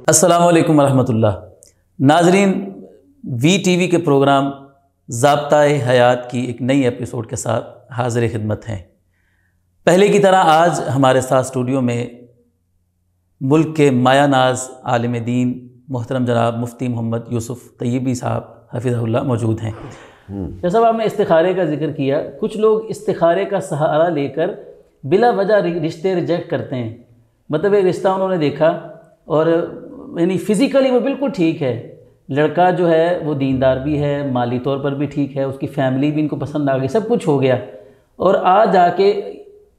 السلام علیکم ورحمۃ اللہ۔ ناظرین، وی ٹی وی کے پروگرام ضابطۂ حیات کی ایک نئی ایپیسوڈ کے ساتھ حاضر خدمت ہیں۔ پہلے کی طرح آج ہمارے ساتھ اسٹوڈیو میں ملک کے مایہ ناز عالم دین محترم جناب مفتی محمد یوسف طیبی صاحب حفظہ اللہ موجود ہیں۔ جیسا صاحب آپ نے استخارے کا ذکر کیا، کچھ لوگ استخارے کا سہارا لے کر بلا وجہ رشتے ریجیکٹ کرتے ہیں۔ مطلب ایک رشتہ انہوں نے دیکھا اور یعنی فزیکلی وہ بالکل ٹھیک ہے، لڑکا جو ہے وہ دیندار بھی ہے، مالی طور پر بھی ٹھیک ہے، اس کی فیملی بھی ان کو پسند آ گئی، سب کچھ ہو گیا، اور آج آ کے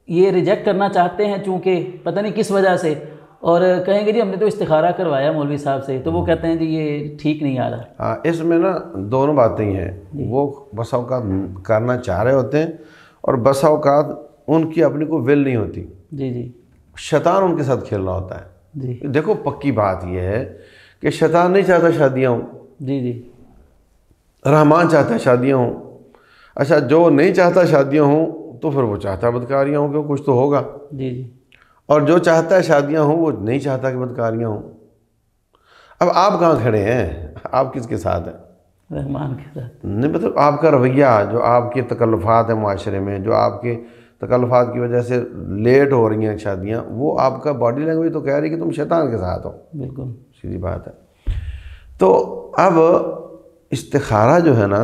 یہ ریجیکٹ کرنا چاہتے ہیں چونکہ پتہ نہیں کس وجہ سے، اور کہیں گے جی ہم نے تو استخارہ کروایا مولوی صاحب سے، تو وہ کہتے ہیں جی یہ ٹھیک نہیں آ رہا۔ ہاں، اس میں نا دونوں باتیں ہی ہیں، وہ بسا اوقات کرنا چاہ رہے ہوتے ہیں اور بسا اوقات ان کی اپنی کوئی ول نہیں ہوتی، جی شیطان ان کے ساتھ کھیل رہا ہوتا ہے۔ جی دیکھو پکی بات یہ ہے کہ شیطان نہیں چاہتا شادیاں ہوں، جی رحمان چاہتا ہے شادیاں ہوں۔ اچھا، جو نہیں چاہتا شادیاں ہوں تو پھر وہ چاہتا ہے بدکاریاں ہوں، کہ کچھ تو ہوگا، جی اور جو چاہتا ہے شادیاں ہوں وہ نہیں چاہتا کہ بدکاریاں ہوں۔ اب آپ کہاں کھڑے ہیں؟ آپ کس کے ساتھ ہیں؟ رحمان کے ساتھ نہیں، مطلب آپ کا رویہ، جو آپ کے تکلفات ہیں معاشرے میں، جو آپ کے تکلفات کی وجہ سے لیٹ ہو رہی ہیں شادیاں، وہ آپ کا باڈی لینگویج تو کہہ رہی ہے کہ تم شیطان کے ساتھ ہو، بالکل سیدھی بات ہے۔ تو اب استخارہ جو ہے نا،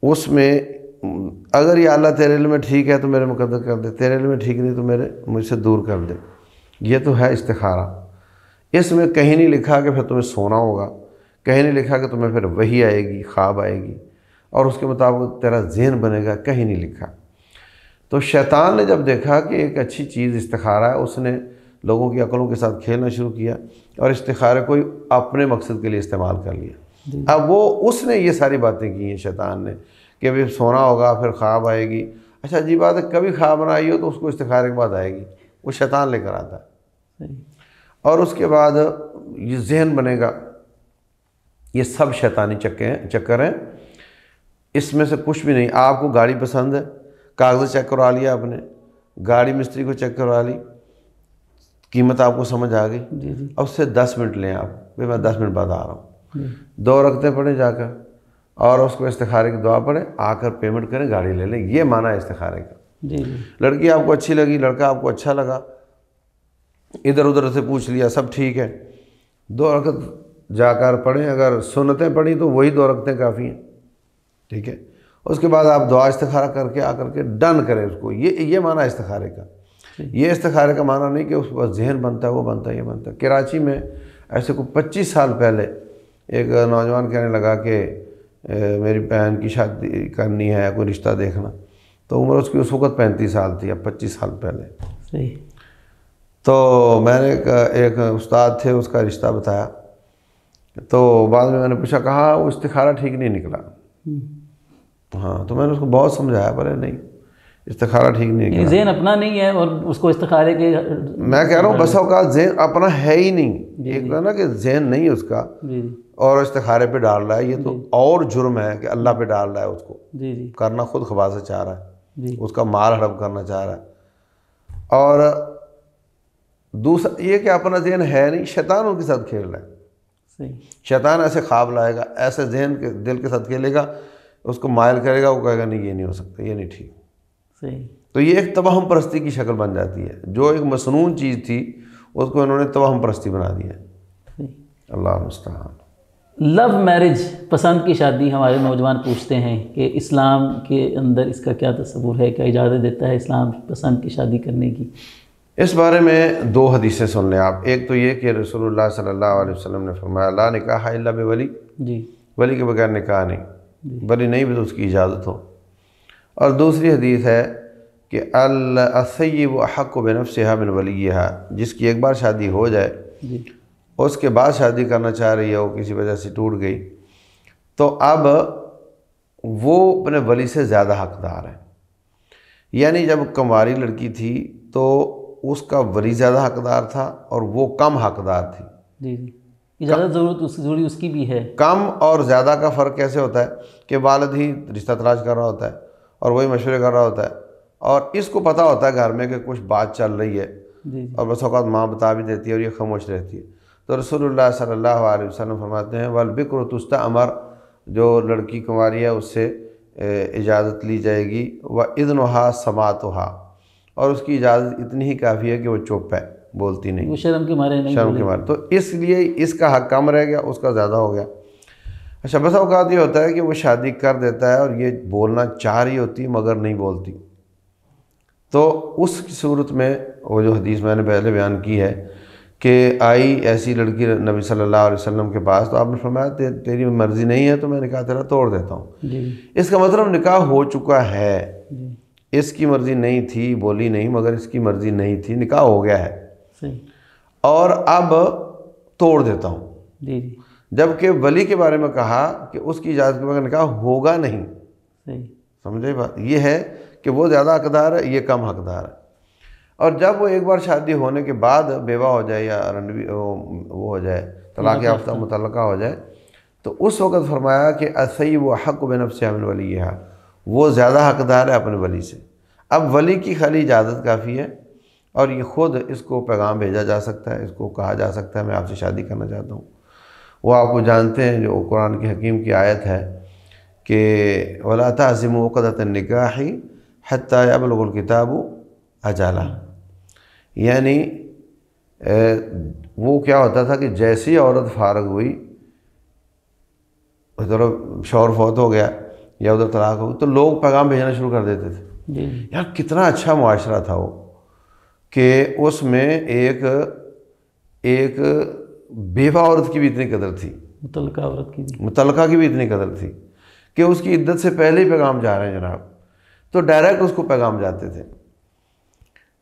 اس میں اگر یہ اللہ تیرے علم میں ٹھیک ہے تو میرے مقدر کر دے، تیرے علم میں ٹھیک نہیں تو مجھ سے دور کر دے، یہ تو ہے استخارہ۔ اس میں کہیں نہیں لکھا کہ پھر تمہیں سونا ہوگا، کہیں نہیں لکھا کہ تمہیں پھر وحی آئے گی، خواب آئے گی اور اس کے مطابق تیرا ذہن بنے گا، کہیں نہیں لکھا۔ تو شیطان نے جب دیکھا کہ ایک اچھی چیز استخارہ ہے، اس نے لوگوں کی عقلوں کے ساتھ کھیلنا شروع کیا اور استخارے کو اپنے مقصد کے لیے استعمال کر لیا۔ اب اس نے یہ ساری باتیں کی ہیں شیطان نے کہ ابھی سونا ہوگا، پھر خواب آئے گی۔ اچھا جی بات ہے، کبھی خواب نہ آئی ہو تو اس کو استخارے کے بعد آئے گی، وہ شیطان لے کر آتا ہے، اور اس کے بعد یہ ذہن بنے گا۔ یہ سب شیطانی چکر ہیں، اس میں سے کچھ بھی نہیں۔ آپ کو گاڑی پسند ہے، کاغذ چیک کروا لیا آپ نے، گاڑی مستری کو چیک کروا لی، قیمت آپ کو سمجھ آ گئی، اب اس سے 10 منٹ لیں آپ، بھائی میں 10 منٹ بعد آ رہا ہوں، 2 رکعتیں پڑھیں جا کر اور اس کو استخارے کی دعا پڑھیں، آ کر پیمنٹ کریں، گاڑی لے لیں۔ یہ معنی ہے استخارے کا۔ لڑکی آپ کو اچھی لگی، لڑکا آپ کو اچھا لگا، ادھر ادھر سے پوچھ لیا، سب ٹھیک ہے، 2 رکعت جا کر پڑھیں، اگر سنتیں پڑھیں تو وہی 2 رکعتیں کافی ہیں، ٹھیک ہے۔ اس کے بعد آپ دعا استخارہ کر کے آ کر کے ڈن کریں اس کو۔ یہ معنی ہے استخارے کا۔ یہ استخارے کا معنی نہیں کہ اس کے بعد ذہن بنتا ہے، وہ بنتا ہے، یہ بنتا ہے۔ کراچی میں ایسے کو 25 سال پہلے ایک نوجوان کہنے لگا کہ میری بہن کی شادی کرنی ہے، کوئی رشتہ دیکھنا، تو عمر اس کی اس وقت 35 سال تھی، اب 25 سال پہلے۔ صحیح۔ تو میں نے ایک استاد تھے، اس کا رشتہ بتایا، تو بعد میں نے پوچھا، کہا وہ استخارہ ٹھیک نہیں نکلا۔ ہاں، تو میں نے اس کو بہت سمجھایا، بولے نہیں، استخارہ ٹھیک نہیں نکلا، ذہن اپنا نہیں ہے اور اس کو استخارے کے، میں کہہ رہا ہوں بس اوقات ذہن اپنا ہے ہی نہیں، ایک نا کہ ذہن نہیں اس کا اور استخارے پہ ڈال رہا ہے، یہ تو اور جرم ہے کہ اللہ پہ ڈال رہا ہے، اس کو کرنا خود خواہ سے چاہ رہا ہے، اس کا مال ہڑپ کرنا چاہ رہا ہے۔ اور دوسرا یہ کہ اپنا ذہن ہے نہیں، شیطان ان کے ساتھ کھیل رہا ہے۔ شیطان ایسے خواب لائے گا، ایسے ذہن کے دل کے ساتھ کھیلے گا، اس کو مائل کرے گا، وہ کہے گا نہیں یہ نہیں ہو سکتا، یہ نہیں ٹھیک۔ تو یہ ایک توہم پرستی کی شکل بن جاتی ہے، جو ایک مسنون چیز تھی اس کو انہوں نے توہم پرستی بنا دیا ہے۔ اللہ المستعان۔ لو میرج، پسند کی شادی، ہمارے نوجوان پوچھتے ہیں کہ اسلام کے اندر اس کا کیا تصور ہے، کیا اجازت دیتا ہے اسلام پسند کی شادی کرنے کی؟ اس بارے میں 2 حدیثیں سن لیں آپ۔ ایک تو یہ کہ رسول اللہ صلی اللہ علیہ وسلم نے فرمایا، لا نکاح الا بولی، ولی کے بغیر نکاح نہیں، ولی نہیں بھی تو اس کی اجازت ہو۔ اور دوسری حدیث ہے کہ الثیب احق بنفسها من ولیہا، جس کی ایک بار شادی ہو جائے، اس کے بعد شادی کرنا چاہ رہی ہے، وہ کسی وجہ سے ٹوٹ گئی، تو اب وہ اپنے ولی سے زیادہ حقدار ہے۔ یعنی جب کنواری لڑکی تھی تو اس کا ولی زیادہ حقدار تھا اور وہ کم حقدار تھی۔ اجازت ضروری اس کی بھی ہے۔ کم اور زیادہ کا فرق کیسے ہوتا ہے کہ والد ہی رشتہ تلاش کر رہا ہوتا ہے اور وہی مشورے کر رہا ہوتا ہے، اور اس کو پتہ ہوتا ہے گھر میں کہ کچھ بات چل رہی ہے، اور بس اوقات ماں بتا بھی دیتی ہے اور یہ خاموش رہتی ہے۔ تو رسول اللہ صلی اللہ علیہ وسلم فرماتے ہیں والبکر تستأمر، جو لڑکی کنواری ہے اس سے اجازت لی جائے گی، وَإِذْنُهَا سَمَاعُهَا، اور اس کی اجازت اتنی ہی کافی ہے کہ وہ چپ ہے، بولتی نہیں، وہ شرم کے مارے نہیں، شرم کے مارے، تو اس لیے اس کا حق کم رہ گیا، اس کا زیادہ ہو گیا۔ اچھا بس اوقات یہ ہوتا ہے کہ وہ شادی کر دیتا ہے اور یہ بولنا چاہ رہی ہوتی مگر نہیں بولتی، تو اس کی صورت میں وہ جو حدیث میں نے پہلے بیان کی ہے کہ آئی ایسی لڑکی نبی صلی اللہ علیہ وسلم کے پاس، تو آپ نے فرمایا تیری مرضی نہیں ہے تو میں نکاح تیرا توڑ دیتا ہوں۔ جی اس کا مطلب نکاح ہو چکا ہے، جی اس کی مرضی نہیں تھی، بولی نہیں مگر اس کی مرضی نہیں تھی، نکاح ہو گیا ہے، صحیح، اور اب توڑ دیتا ہوں۔ جی جی جبکہ ولی کے بارے میں کہا کہ اس کی اجازت کے بغیر نکاح ہوگا نہیں، صحیح، سمجھے بات؟ یہ ہے کہ وہ زیادہ حقدار ہے، یہ کم حقدار ہے۔ اور جب وہ ایک بار شادی ہونے کے بعد بیوہ ہو جائے یا رنڈوی وہ ہو جائے، طلاق یافتہ مطلقہ ہو جائے، تو اس وقت فرمایا کہ الثیب احق بنفسہ من ولیہا، وہ زیادہ حقدار ہے اپنے ولی سے۔ اب ولی کی خالی اجازت کافی ہے، اور یہ خود اس کو پیغام بھیجا جا سکتا ہے، اس کو کہا جا سکتا ہے میں آپ سے شادی کرنا چاہتا ہوں۔ وہ آپ کو جانتے ہیں جو قرآن کی حکیم کی آیت ہے کہ وَلَا تَعْزِمُوا عُقْدَةَ النِّكَاحِ حَتَّى يَبْلُغَ الْكِتَابُ أَجَلَهُ، یعنی وہ کیا ہوتا تھا کہ جیسی عورت فارغ ہوئی، ادھر شوہر فوت ہو گیا یا ادھر طلاق ہو گئی، تو لوگ پیغام بھیجنا شروع کر دیتے تھے۔ جی یار کتنا اچھا معاشرہ تھا وہ، کہ اس میں ایک بیوہ عورت کی بھی اتنی قدر تھی، متعلقہ عورت کی بھی، متعلقہ کی بھی اتنی قدر تھی کہ اس کی عدت سے پہلے ہی پیغام جا رہے ہیں جناب، تو ڈائریکٹ اس کو پیغام جاتے تھے۔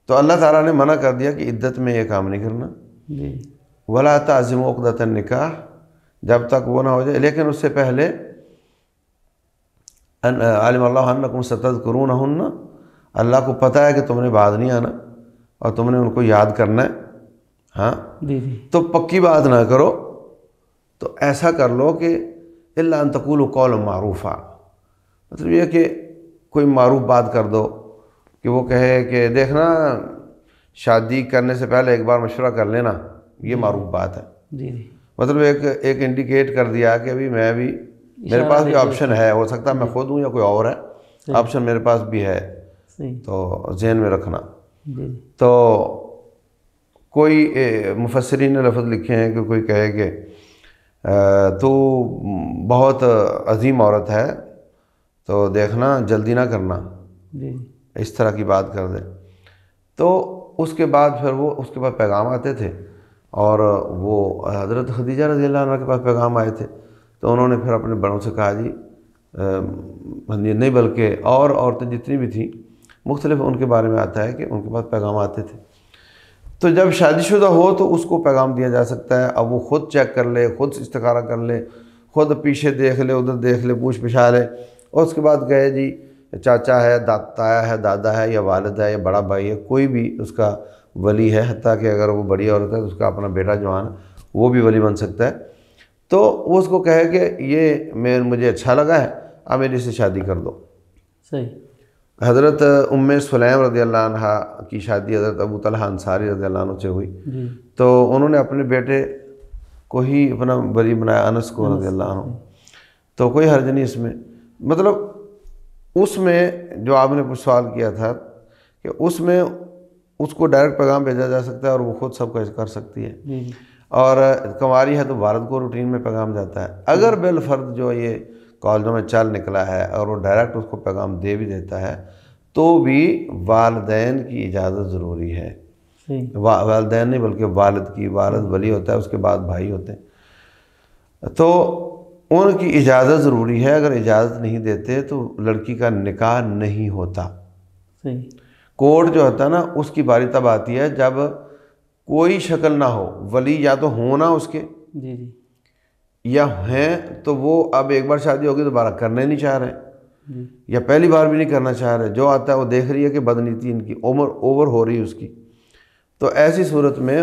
تو اللہ تعالیٰ نے منع کر دیا کہ عدت میں یہ کام نہیں کرنا، جی وَلَا تَعْزِمُوا عُقْدَةَ النِّكَاحِ، جب تک وہ نہ ہو جائے، لیکن اس سے پہلے عَلِمَ اللَّهُ أَنَّكُمْ سَتَذْكُرُونَهُنَّ، اللہ کو پتہ ہے کہ تم نے بعد نہیں آنا اور تم نے ان کو یاد کرنا ہے، ہاں جی جی تو پکی بات نہ کرو، تو ایسا کر لو کہ إِلَّا أَن تَقُولُوا قَوْلًا مَعْرُوفًا، مطلب یہ کہ کوئی معروف بات کر دو، کہ وہ کہے کہ دیکھنا شادی کرنے سے پہلے ایک بار مشورہ کر لینا، یہ معروف بات ہے، جی جی مطلب ایک انڈیکیٹ کر دیا کہ ابھی میں بھی میرے پاس بھی آپشن ہے، ہو سکتا ہے میں خود ہوں یا کوئی اور ہے، آپشن میرے پاس بھی ہے، صحیح، تو ذہن میں رکھنا۔ جی تو کوئی مفسرین نے لفظ لکھے ہیں کہ کوئی کہے کہ تو بہت عظیم عورت ہے تو دیکھنا جلدی نہ کرنا، جی اس طرح کی بات کر دے، تو اس کے بعد پھر وہ اس کے بعد پیغام آتے تھے، اور وہ حضرت خدیجہ رضی اللہ عنہ کے پاس پیغام آئے تھے، تو انہوں نے پھر اپنے بڑوں سے کہا جی نہیں بلکہ اور عورتیں جتنی بھی تھیں مختلف ان کے بارے میں آتا ہے کہ ان کے پاس پیغام آتے تھے، تو جب شادی شدہ ہو تو اس کو پیغام دیا جا سکتا ہے، اب وہ خود چیک کر لے، خود استخارہ کر لے، خود پیچھے دیکھ لے، ادھر دیکھ لے، پوچھ پچھا لے، اور اس کے بعد کہے جی چاچا ہے، تایا ہے، دادا ہے، یا والد ہے، یا بڑا بھائی ہے، کوئی بھی اس کا ولی ہے، حتیٰ کہ اگر وہ بڑی عورت ہے تو اس کا اپنا بیٹا جوان ہے وہ بھی ولی بن سکتا ہے، تو وہ اس کو کہے کہ یہ مجھے اچھا لگا ہے، اب میری سے شادی کر دو۔ صحیح، حضرت سلیم رضی اللہ عنہ کی شادی حضرت ابو طلحہ انصاری رضی اللہ عنہ سے ہوئی، جی تو انہوں نے اپنے بیٹے کو ہی اپنا ولی بنایا، انس کو رضی اللہ عنہ، تو کوئی حرج نہیں اس میں۔ مطلب اس میں جو آپ نے کچھ سوال کیا تھا کہ اس میں اس کو ڈائریکٹ پیغام بھیجا جا سکتا ہے اور وہ خود سب کر سکتی ہے، جی اور کنواری ہے تو والد کو روٹین میں پیغام جاتا ہے۔ اگر بالفرض جو یہ کالجوں میں چل نکلا ہے اور وہ ڈائریکٹ اس کو پیغام دے بھی دیتا ہے تو بھی والدین کی اجازت ضروری ہے، صحیح، والدین نہیں بلکہ والد کی، والد ولی ہوتا ہے، اس کے بعد بھائی ہوتے ہیں، تو ان کی اجازت ضروری ہے، اگر اجازت نہیں دیتے تو لڑکی کا نکاح نہیں ہوتا۔ صحیح، کورٹ جو ہوتا ہے نا اس کی باری تب آتی ہے جب کوئی شکل نہ ہو، ولی یا تو ہونا اس کے، جی جی یا ہیں تو وہ اب ایک بار شادی ہوگی دوبارہ کرنے نہیں چاہ رہے، جی یا پہلی بار بھی نہیں کرنا چاہ رہے، جو آتا ہے وہ دیکھ رہی ہے کہ بدنیتی ان کی اوور ہو رہی ہے اس کی، تو ایسی صورت میں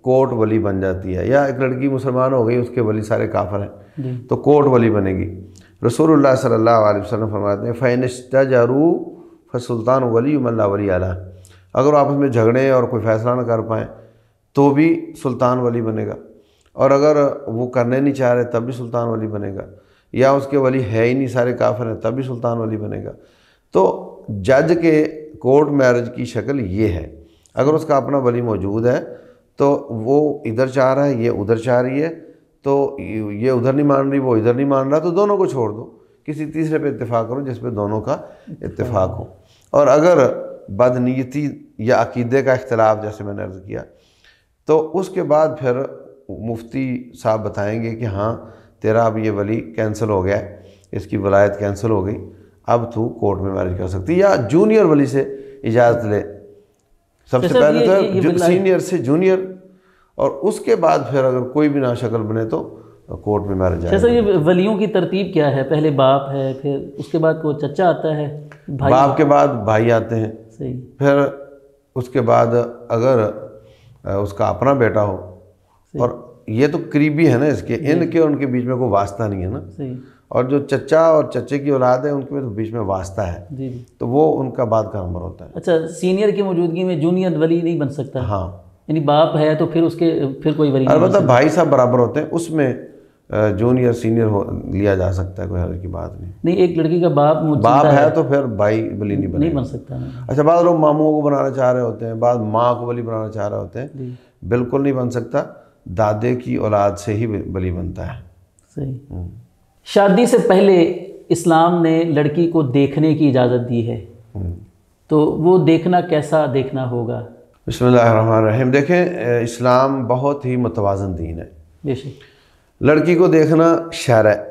کورٹ ولی بن جاتی ہے۔ یا ایک لڑکی مسلمان ہو گئی، اس کے ولی سارے کافر ہیں جی تو کورٹ ولی بنے گی۔ رسول اللہ صلی اللہ علیہ وسلم فرماتے ہیں فَإِنِ اسْتَجَرُوا فَالسُّلْطَانُ وَلِيُّ مَن لَا وَلِيَّ لَهُ، اگر آپس میں جھگڑیں اور کوئی فیصلہ نہ کر پائیں تو بھی سلطان ولی بنے گا۔ اور اگر وہ کرنے نہیں چاہ رہے تب بھی سلطان ولی بنے گا، یا اس کے ولی ہے ہی نہیں، سارے کافر ہیں، تب بھی سلطان ولی بنے گا۔ تو جج کے کورٹ میرج کی شکل یہ ہے، اگر اس کا اپنا ولی موجود ہے تو وہ ادھر چاہ رہا ہے، یہ ادھر چاہ رہی ہے، تو یہ ادھر نہیں مان رہی، وہ ادھر نہیں مان رہا، تو دونوں کو چھوڑ دو، کسی تیسرے پہ اتفاق کرو جس پہ دونوں کا اتفاق ہو۔ اور اگر بدنیتی یا عقیدے کا اختلاف جیسے میں نے عرض کیا، تو اس کے بعد پھر مفتی صاحب بتائیں گے کہ ہاں تیرا اب یہ ولی کینسل ہو گیا ہے، اس کی ولایت کینسل ہو گئی، اب تو کورٹ میں میرج کر سکتی، یا جونیئر ولی سے اجازت لے۔ سب سے پہلے تو سینئر سے جونیئر، اور اس کے بعد پھر اگر کوئی بھی ناشکل بنے تو کورٹ میں میرج جائے۔ جیسا یہ ولیوں کی ترتیب کیا ہے؟ پہلے باپ ہے، پھر اس کے بعد کوئی چچا آتا ہے، بھائی، باپ کے بعد بھائی آتے ہیں، صحیح، پھر اس کے بعد اگر اس کا اپنا بیٹا ہو، اور یہ تو قریبی ہے نا اس کے، ان کے بیچ میں کوئی واسطہ نہیں ہے نا، صحیح، اور جو چچا اور چچے کی اولاد ہے ان کے بیچ میں واسطہ ہے، جی جی، تو وہ ان کا بعد کا نمبر ہوتا ہے۔ اچھا، سینئر کی موجودگی میں جونیئر ولی نہیں بن سکتا؟ ہاں، یعنی باپ ہے تو پھر اس کے پھر کوئی ولی نہیں بن البتہ سکتا؟ بھائی صاحب برابر ہوتے ہیں، اس میں جونیئر سینئر لیا جا سکتا ہے، کوئی حرج کی بات نہیں۔ نہیں، ایک لڑکی کا باپ باپ ہے تو پھر بھائی ولی نہیں بنے نہیں بن سکتا۔ اچھا، بعض لوگ ماموں کو بنانا چاہ رہے ہوتے ہیں، بعض ماں کو ولی بنانا چاہ رہے ہوتے ہیں، جی، بالکل نہیں بن سکتا، دادے کی اولاد سے ہی ولی بنتا ہے۔ صحیح۔ شادی سے پہلے اسلام نے لڑکی کو دیکھنے کی اجازت دی ہے، تو وہ دیکھنا کیسا دیکھنا ہوگا؟ بسم اللہ الرحمن الرحیم۔ دیکھیں، اسلام بہت ہی متوازن دین ہے۔ بے شک، لڑکی کو دیکھنا شرع ہے،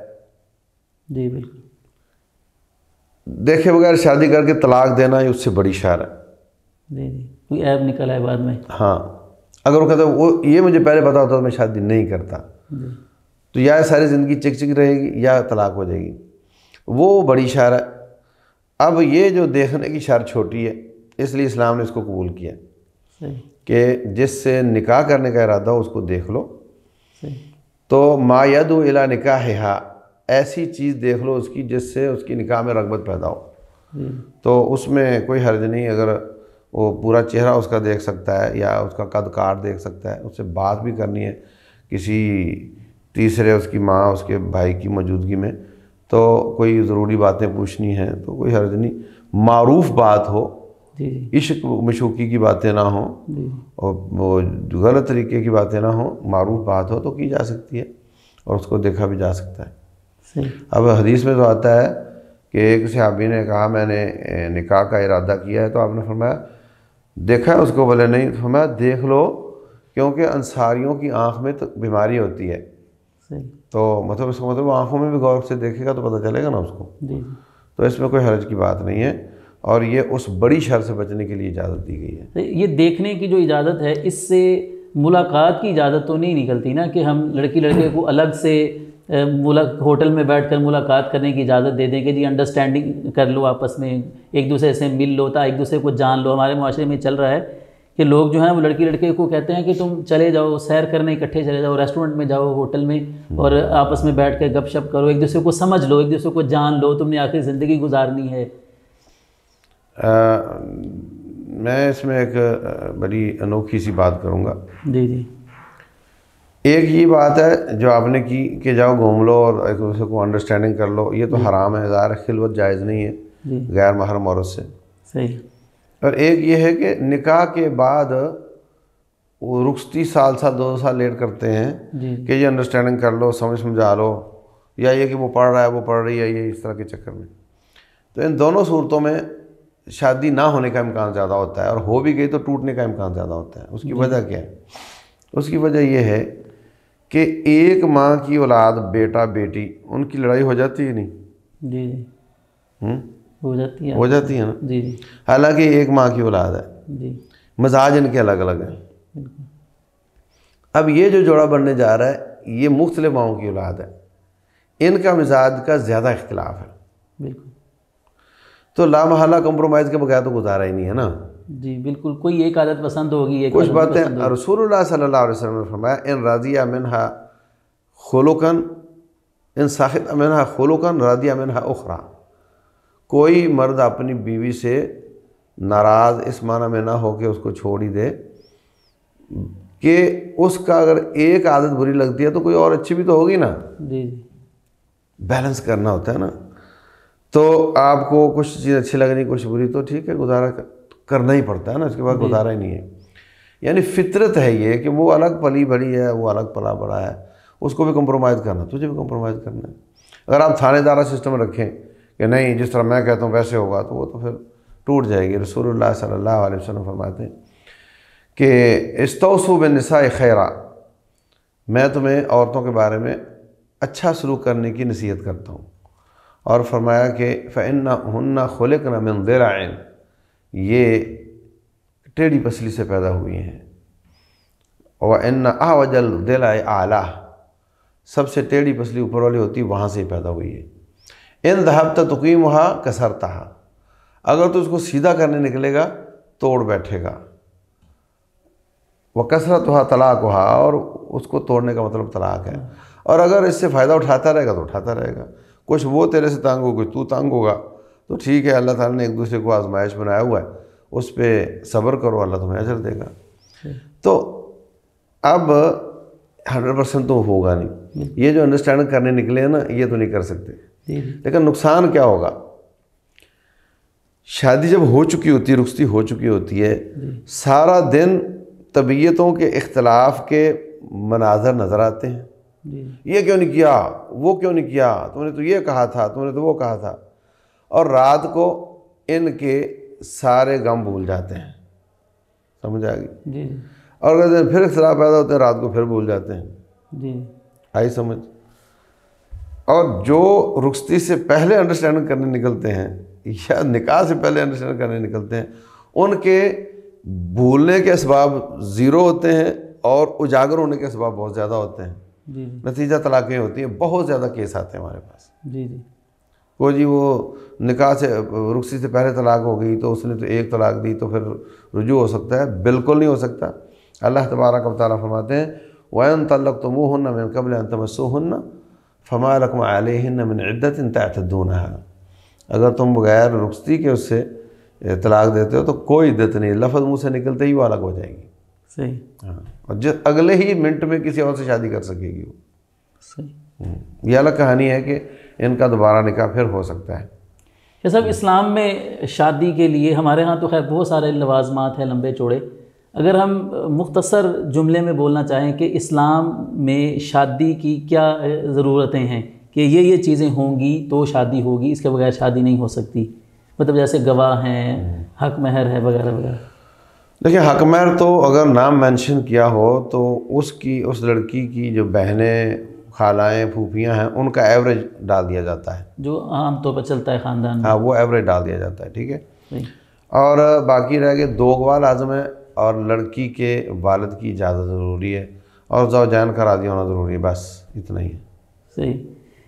جی بالکل، دیکھے بغیر شادی کر کے طلاق دینا یہ اس سے بڑی شرع ہے۔ جی جی، کوئی عیب نکلا ہے بعد میں؟ ہاں، اگر وہ کہتا ہے وہ یہ مجھے پہلے پتا ہوتا تو میں شادی نہیں کرتا، جی، تو یا ساری زندگی چک چک رہے گی یا طلاق ہو جائے گی، وہ بڑی شرع ہے۔ اب یہ جو دیکھنے کی شرط چھوٹی ہے، اس لیے اسلام نے اس کو قبول کیا صحیح، کہ جس سے نکاح کرنے کا ارادہ ہو اس کو دیکھ لو، صحیح، تو ما یدعو الی نکاحہا، ایسی چیز دیکھ لو اس کی جس سے اس کی نکاح میں رغبت پیدا ہو، جی، تو اس میں کوئی حرج نہیں اگر وہ پورا چہرہ اس کا دیکھ سکتا ہے یا اس کا قد کاٹ دیکھ سکتا ہے، اس سے بات بھی کرنی ہے کسی تیسرے، اس کی ماں، اس کے بھائی کی موجودگی میں، تو کوئی ضروری باتیں پوچھنی ہیں تو کوئی حرج نہیں، معروف بات ہو، جی، جی، عشق مشوقی کی باتیں نہ ہوں جی، اور وہ غلط طریقے کی باتیں نہ ہوں، معروف بات ہو تو کی جا سکتی ہے اور اس کو دیکھا بھی جا سکتا ہے۔ صحیح، اب حدیث میں تو آتا ہے کہ ایک صحابی نے کہا میں نے نکاح کا ارادہ کیا ہے، تو آپ نے فرمایا دیکھا ہے اس کو؟ بولے نہیں، تو فرمایا دیکھ لو، کیونکہ انصاریوں کی آنکھ میں تو بیماری ہوتی ہے، صحیح، تو مطلب اس کا مطلب وہ آنکھوں میں بھی غور سے دیکھے گا تو پتہ چلے گا نا اس کو، جی، جی، تو اس میں کوئی حرج کی بات نہیں ہے، اور یہ اس بڑی شر سے بچنے کے لیے اجازت دی گئی ہے۔ یہ دیکھنے کی جو اجازت ہے، اس سے ملاقات کی اجازت تو نہیں نکلتی نا، کہ ہم لڑکی لڑکے کو الگ سے ہوٹل میں بیٹھ کر ملاقات کرنے کی اجازت دے دیں کہ جی انڈرسٹینڈنگ کر لو، آپس میں ایک دوسرے سے مل لو، تا ایک دوسرے کو جان لو۔ ہمارے معاشرے میں چل رہا ہے کہ لوگ جو ہیں وہ لڑکی لڑکے کو کہتے ہیں کہ تم چلے جاؤ سیر کرنے، اکٹھے چلے جاؤ، ریسٹورنٹ میں جاؤ، ہوٹل میں، اور آپس میں بیٹھ کے گپ شپ کرو، ایک دوسرے کو سمجھ لو، ایک دوسرے کو جان لو، تم نے آخری زندگی گزارنی ہے۔ میں اس میں ایک بڑی انوکھی سی بات کروں گا۔ جی، جی، ایک یہ بات ہے جو آپ نے کی کہ جاؤ گھوم لو اور ایک دوسرے کو انڈرسٹینڈنگ کر لو، یہ تو حرام ہے، ظاہر خلوت جائز نہیں ہے جی، غیر محرم عورت سے۔ صحیح، اور ایک یہ ہے کہ نکاح کے بعد وہ رخصتی سال 2 سال لیٹ کرتے ہیں جی، کہ یہ انڈرسٹینڈنگ کر لو، سمجھا لو، یا یہ کہ وہ پڑھ رہا ہے وہ پڑھ رہی ہے، یہ اس طرح کے چکر میں، تو ان دونوں صورتوں میں شادی نہ ہونے کا امکان زیادہ ہوتا ہے، اور ہو بھی گئی تو ٹوٹنے کا امکان زیادہ ہوتا ہے۔ اس کی وجہ کیا ہے؟ اس کی وجہ یہ ہے کہ ایک ماں کی اولاد، بیٹا بیٹی، ان کی لڑائی ہو جاتی ہے نہیں؟ جی، جی، ہو جاتی ہے، ہو جاتی ہے نا، جی، جی، حالانکہ ایک ماں کی اولاد ہے، جی، مزاج ان کے الگ الگ ہیں۔ بالکل، اب یہ جو جوڑا بننے جا رہا ہے یہ مختلف ماؤں کی اولاد ہے، ان کا مزاج کا زیادہ اختلاف ہے، بالکل، تو لامحالہ کمپرومائز کے بغیر تو گزارا ہی نہیں ہے نا۔ جی بالکل، کوئی ایک عادت پسند ہوگی، ایک کچھ عادت باتیں پسند ہوگی۔ رسول اللہ صلی اللہ علیہ وسلم نے فرمایا ان راضیہ منہا خلقن، ان ساخط منہا خلقن راضیہ منہا اخرى، کوئی مرد اپنی بیوی سے ناراض اس معنی میں نہ ہو کہ اس کو چھوڑ ہی دے، کہ اس کا اگر ایک عادت بری لگتی ہے تو کوئی اور اچھی بھی تو ہوگی نا. جی جی بیلنس کرنا ہوتا ہے نا. تو آپ کو کچھ چیز اچھی لگ رہی کچھ بری تو ٹھیک ہے گزارا کرنا ہی پڑتا ہے نا, اس کے بعد گزارا ہی نہیں ہے. یعنی فطرت ہے یہ کہ وہ الگ پلی بڑی ہے, وہ الگ پلا بڑا ہے, اس کو بھی کمپرومائز کرنا, تجھے بھی کمپرومائز کرنا ہے. اگر آپ تھانے دارہ سسٹم رکھیں کہ نہیں جس طرح میں کہتا ہوں ویسے ہوگا تو وہ تو پھر ٹوٹ جائے گی. رسول اللہ صلی اللہ علیہ وسلم فرماتے ہیں کہ استوصوا بالنساء خیرا, میں تمہیں عورتوں کے بارے میں اچھا سلوک کرنے کی نصیحت کرتا ہوں. اور فرمایا کہ فَإِنَّهُنَّ خُلِقْنَ مِنْ ضِلَعٍ, یہ ٹیڑھی پسلی سے پیدا ہوئی ہیں. وَإِنَّ أَعْوَجَ الضِّلَعِ أَعْلَاهُ, سب سے ٹیڑھی پسلی اوپر والی ہوتی وہاں سے پیدا ہوئی ہے. إِنْ ذَهَبْتَ تُقِيمُهَا كَسَرْتَهَا, اگر تو اس کو سیدھا کرنے نکلے گا توڑ بیٹھے گا. وَكَسْرَتُهَا طَلَاقُهَا, اور اس کو توڑنے کا مطلب طلاق ہے. اور اگر اس سے فائدہ اٹھاتا رہے گا تو اٹھاتا رہے گا. کچھ وہ تیرے سے تانگ ہو, کچھ تو تانگ ہوگا, تو ٹھیک ہے, اللہ تعالیٰ نے ایک دوسرے کو آزمائش بنایا ہوا ہے, اس پہ صبر کرو, اللہ تمہیں اجر دے گا. تو اب 100% تو ہوگا نہیں, یہ جو انڈرسٹینڈ کرنے نکلے ہیں نا یہ تو نہیں کر سکتے. لیکن نقصان کیا ہوگا, شادی جب ہو چکی ہوتی ہے, رخصتی ہو چکی ہوتی ہے, سارا دن طبیعتوں کے اختلاف کے مناظر نظر آتے ہیں. یہ کیوں نہیں کیا, وہ کیوں نہیں کیا, تم نے تو یہ کہا تھا, تم نے تو وہ کہا تھا. اور رات کو ان کے سارے غم بھول جاتے ہیں, سمجھ آ گئی. اور اگر دن پھر اختلاف پیدا ہوتے ہیں, رات کو پھر بھول جاتے ہیں. آئی سمجھ. اور جو رخصتی سے پہلے انڈرسٹینڈ کرنے نکلتے ہیں یا نکاح سے پہلے انڈرسٹینڈ کرنے نکلتے ہیں, ان کے بھولنے کے اسباب زیرو ہوتے ہیں اور اجاگر ہونے کے اسباب بہت زیادہ ہوتے ہیں. نتیجہ طلاقیں ہوتی ہیں, بہت زیادہ کیس آتے ہیں ہمارے پاس. وہ جی وہ نکاح سے رخصتی سے پہلے طلاق ہو گئی تو اس نے تو ایک طلاق دی تو پھر رجوع ہو سکتا ہے, بالکل نہیں ہو سکتا. اللہ تبارک و تعالیٰ فرماتے ہیں وَإِن طَلَّقْتُمُوهُنَّ مِن قَبْلِ أَن تَمَسُّوهُنَّ فَمَا لَكُمْ عَلَيْهِنَّ مِنْ عِدَّةٍ تَعْتَدُّونَهَا, اگر تم بغیر رخصتی کے اس سے طلاق دیتے ہو تو کوئی عدت نہیں, لفظ منہ سے نکلتے ہی وہ الگ ہو جائے گی. صحیح. ہاں, اور اگلے ہی منٹ میں کسی اور سے شادی کر سکے گی وہ. صحیح. یہ الگ کہانی ہے کہ ان کا دوبارہ نکاح پھر ہو سکتا ہے. یہ سب اسلام میں شادی کے لیے ہمارے ہاں تو خیر بہت سارے لوازمات ہیں لمبے چوڑے. اگر ہم مختصر جملے میں بولنا چاہیں کہ اسلام میں شادی کی کیا ضرورتیں ہیں کہ یہ چیزیں ہوں گی تو شادی ہوگی, اس کے بغیر شادی نہیں ہو سکتی, مطلب جیسے گواہ ہیں, حق مہر ہے وغیرہ وغیرہ. دیکھیں حق مہر تو اگر نام مینشن کیا ہو تو اس لڑکی کی جو بہنیں خالائیں پھوپھیاں ہیں ان کا ایوریج ڈال دیا جاتا ہے, جو عام طور پر چلتا ہے خاندان میں. ہاں وہ ایوریج ڈال دیا جاتا ہے, ٹھیک ہے. اور باقی رہ گئے 2 گواہ لازم ہے, اور لڑکی کے والد کی اجازت ضروری ہے, اور زوجین کا راضی ہونا ضروری ہے, بس اتنا ہی ہے. صحیح.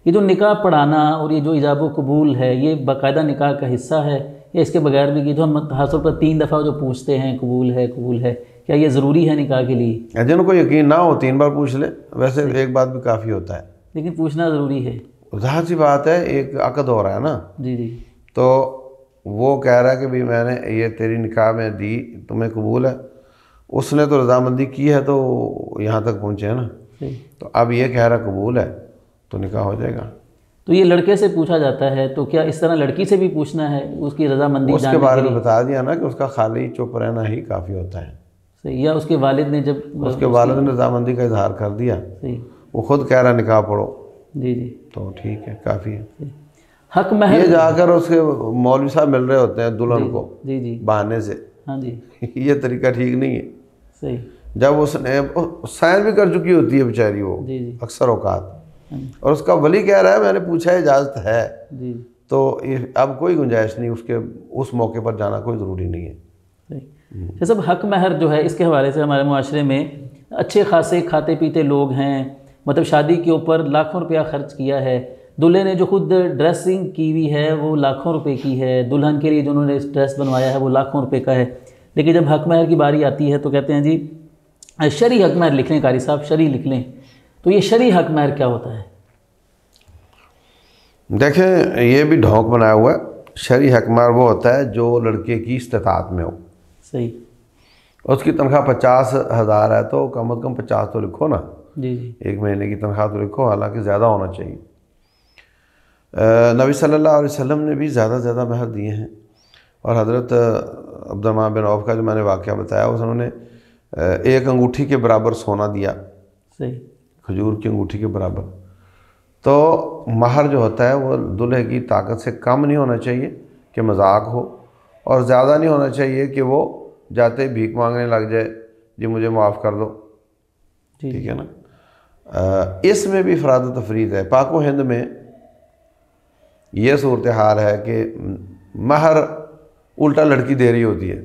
یہ جو نکاح پڑھانا اور یہ جو ایجاب و قبول ہے یہ باقاعدہ نکاح کا حصہ ہے یا اس کے بغیر بھی, یہ جو ہم خاص طور پر 3 دفعہ جو پوچھتے ہیں قبول ہے, کیا یہ ضروری ہے نکاح کے لیے؟ جن کو یقین نہ ہو 3 بار پوچھ لے, ویسے ایک بات بھی کافی ہوتا ہے, لیکن پوچھنا ضروری ہے. ظاہر سی بات ہے, ایک عقد ہو رہا ہے نا. جی. تو وہ کہہ رہا ہے کہ بھی میں نے یہ تیری نکاح میں دی, تمہیں قبول ہے, اس نے تو رضامندی کی ہے تو یہاں تک پہنچے ہیں نا. تو اب یہ کہہ رہا قبول ہے تو نکاح ہو جائے گا. تو یہ لڑکے سے پوچھا جاتا ہے, تو کیا اس طرح لڑکی سے بھی پوچھنا ہے اس کی رضامندی؟ اس کے بارے میں بتا دیا نا کہ اس کا خالی چپ رہنا ہی کافی ہوتا ہے. صحیح. یا اس کے والد نے جب اس کے والد نے رضامندی کا اظہار کر دیا, وہ خود کہہ رہا نکاح پڑھو, جی تو ٹھیک ہے, کافی ہے. حق مہر یہ جا کر اس کے مولوی صاحب مل رہے ہوتے ہیں دلہن کو بہانے سے, ہاں جی, یہ طریقہ ٹھیک نہیں ہے. صحیح. جب اس نے سائن بھی کر چکی ہوتی ہے بیچاری وہ اکثر اوقات, اور اس کا ولی کہہ رہا ہے میں نے پوچھا اجازت ہے, تو اب کوئی گنجائش نہیں, اس موقع پر جانا کوئی ضروری نہیں ہے. یہ سب حق مہر جو ہے اس کے حوالے سے ہمارے معاشرے میں اچھے خاصے کھاتے پیتے لوگ ہیں, مطلب شادی کے اوپر لاکھوں روپیہ خرچ کیا ہے. دلہے نے جو خود ڈریسنگ کی ہوئی ہے وہ لاکھوں روپے کی ہے, دلہن کے لیے جو انہوں نے ڈریس بنوایا ہے وہ لاکھوں روپے کا ہے. لیکن جب حق مہر کی باری آتی ہے تو کہتے ہیں جی شرعی حق مہر لکھ لیں, قاری صاحب شرعی لکھ لیں. تو یہ شرعی حق مہر کیا ہوتا ہے؟ دیکھیں یہ بھی ڈھونک بنایا ہوا ہے. شرعی حق مہر وہ ہوتا ہے جو لڑکے کی استطاعت میں ہو. صحیح. اس کی تنخواہ 50,000 ہے تو کم از کم 50 تو لکھو نا، جی جی، ایک مہینے کی تنخواہ تو لکھو، حالانکہ زیادہ ہونا چاہیے۔ نبی صلی اللہ علیہ وسلم نے بھی زیادہ زیادہ مہر دیے ہیں، اور حضرت عبد الرحمن بن عوف کا جو میں نے واقعہ بتایا، انہوں نے ایک انگوٹھی کے برابر سونا دیا، صحیح، کھجور کی انگوٹھی کے برابر۔ تو مہر جو ہوتا ہے وہ دلہے کی طاقت سے کم نہیں ہونا چاہیے کہ مذاق ہو، اور زیادہ نہیں ہونا چاہیے کہ وہ جاتے ہی بھیک مانگنے لگ جائے، جی مجھے معاف کر دو، ٹھیک ہے نا۔ اس میں بھی افراد و تفرید ہے۔ پاک و ہند میں یہ صورتحال ہے کہ مہر الٹا لڑکی دے رہی ہوتی ہے،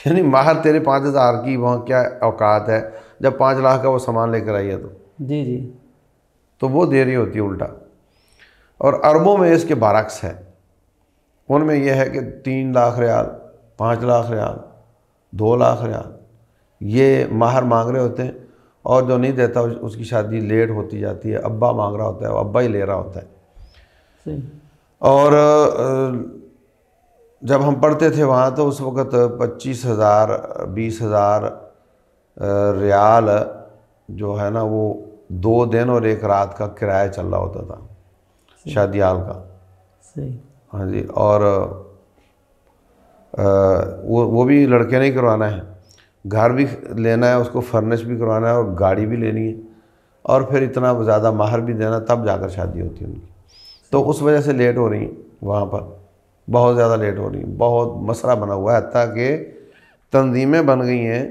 یعنی مہر تیرے 5,000 کی وہاں کیا اوقات ہے، جب 5 لاکھ کا وہ سامان لے کر آئی ہے جی جی، تو وہ دے رہی ہوتی ہے الٹا۔ اور عربوں میں اس کے برعکس ہے، ان میں یہ ہے کہ 3 لاکھ ریال، 5 لاکھ ریال، 2 لاکھ ریال یہ مہر مانگ رہے ہوتے ہیں، اور جو نہیں دیتا اس کی شادی لیٹ ہوتی جاتی ہے، ابا مانگ رہا ہوتا ہے، وہ ابا ہی لے رہا ہوتا ہے۔ اور جب ہم پڑھتے تھے وہاں تو اس وقت 25,000 20,000 ریال جو ہے نا وہ 2 دن اور 1 رات کا کرایہ چل رہا ہوتا تھا شادی حال کا، ہاں جی۔ اور وہ بھی لڑکے نے کروانا ہے، گھر بھی لینا ہے، اس کو فرنش بھی کروانا ہے، اور گاڑی بھی لینی ہے، اور پھر اتنا زیادہ مہر بھی دینا، تب جا کر شادی ہوتی ہے ان کی۔ تو اس وجہ سے لیٹ ہو رہی ہیں وہاں پر، بہت زیادہ لیٹ ہو رہی ہیں، بہت مسئلہ بنا ہوا ہے، حتیٰ کہ تنظیمیں بن گئی ہیں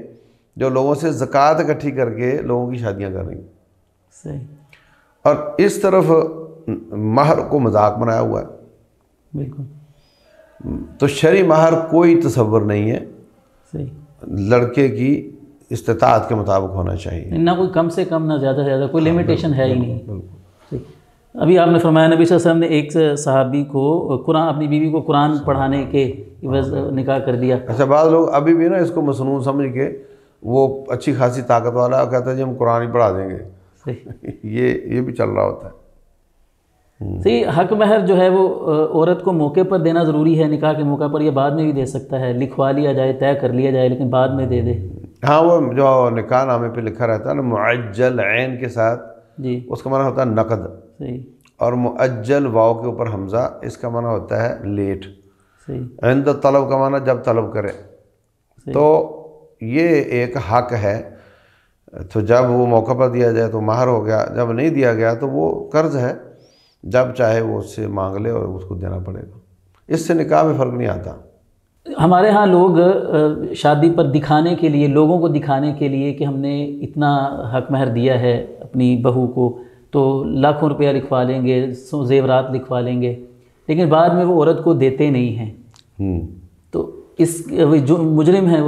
جو لوگوں سے زکوٰۃ اکٹھی کر کے لوگوں کی شادیاں کر رہی ہیں۔ صحیح۔ اور اس طرف مہر کو مذاق بنایا ہوا ہے، بالکل۔ تو شرعی مہر کوئی تصور نہیں ہے، صحیح، لڑکے کی استطاعت کے مطابق ہونا چاہیے، نہ کوئی کم سے کم نہ زیادہ سے زیادہ، کوئی لمیٹیشن ہے ہی نہیں۔ بالکل۔ ابھی آپ نے فرمایا نبی صلی اللہ علیہ وسلم نے ایک صحابی کو قرآن، اپنی بیوی کو قرآن پڑھانے کے عوض نکاح کر دیا۔ اچھا، بعض لوگ ابھی بھی نا اس کو مسنون سمجھ کے وہ اچھی خاصی طاقت والا کہتا ہے جی ہم قرآن ہی پڑھا دیں گے، یہ بھی چل رہا ہوتا ہے۔ صحیح، حق مہر جو ہے وہ عورت کو موقع پر دینا ضروری ہے، نکاح کے موقع پر، یا بعد میں بھی دے سکتا ہے، لکھوا لیا جائے، طے کر لیا جائے، لیکن بعد میں دے دے۔ ہاں، وہ جو نکاح نامے پہ لکھا رہتا ہے نا معجل عین کے ساتھ، جی، اس کا معنی ہوتا ہے نقد، صحیح، اور معجل واو کے اوپر حمزہ، اس کا معنی ہوتا ہے لیٹ۔ صحیح، عند طلب کا معنی جب طلب کرے، تو یہ ایک حق ہے، تو جب وہ موقع پر دیا جائے تو مہر ہو گیا، جب نہیں دیا گیا تو وہ قرض ہے، جب چاہے وہ اس سے مانگ لے اور اس کو دینا پڑے گا، اس سے نکاح میں فرق نہیں آتا۔ ہمارے ہاں لوگ شادی پر دکھانے کے لیے، لوگوں کو دکھانے کے لیے کہ ہم نے اتنا حق مہر دیا ہے اپنی بہو کو، تو لاکھوں روپیہ لکھوا لیں گے، زیورات لکھوا لیں گے، لیکن بعد میں وہ عورت کو دیتے نہیں ہیں۔ تو اس جو مجرم ہیں